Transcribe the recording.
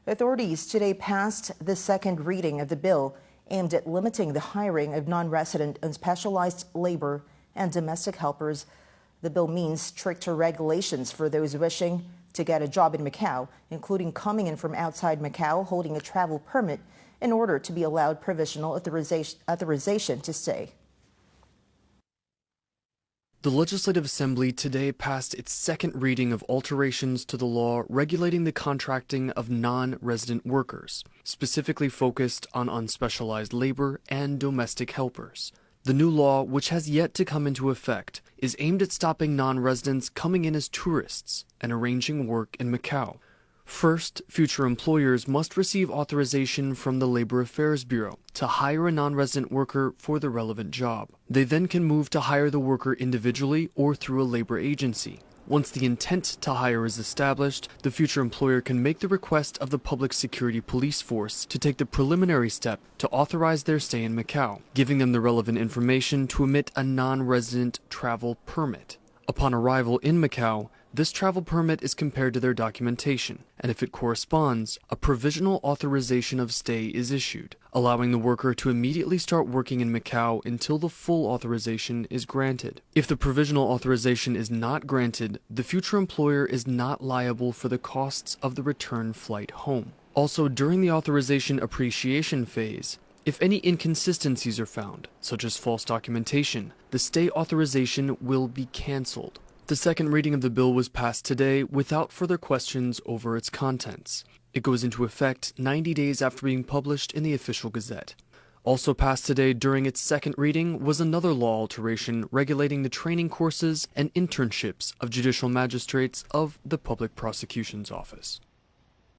Authorities today passed the second reading of the bill aimed at limiting the hiring of non-resident and specialized labor and domestic helpers. The bill means stricter regulations for those wishing to get a job in Macau, including coming in from outside Macau holding a travel permit in order to be allowed provisional authorization to stay. The Legislative Assembly today passed its second reading of alterations to the law regulating the contracting of non-resident workers, specifically focused on unspecialized labor and domestic helpers. The new law, which has yet to come into effect, is aimed at stopping non-residents coming in as tourists and arranging work in Macau. First, future employers must receive authorization from the Labor Affairs Bureau to hire a non-resident worker for the relevant job. They then can move to hire the worker individually or through a labor agency. Once the intent to hire is established, the future employer can make the request of the Public Security Police Force to take the preliminary step to authorize their stay in Macau, giving them the relevant information to emit a non-resident travel permit. Upon arrival in Macau, this travel permit is compared to their documentation, and if it corresponds, a provisional authorization of stay is issued, allowing the worker to immediately start working in Macau until the full authorization is granted. If the provisional authorization is not granted, the future employer is not liable for the costs of the return flight home. Also, during the authorization appreciation phase, if any inconsistencies are found, such as false documentation, the stay authorization will be canceled. The second reading of the bill was passed today without further questions over its contents. It goes into effect 90 days after being published in the Official Gazette. Also passed today during its second reading was another law alteration regulating the training courses and internships of judicial magistrates of the Public Prosecution's Office.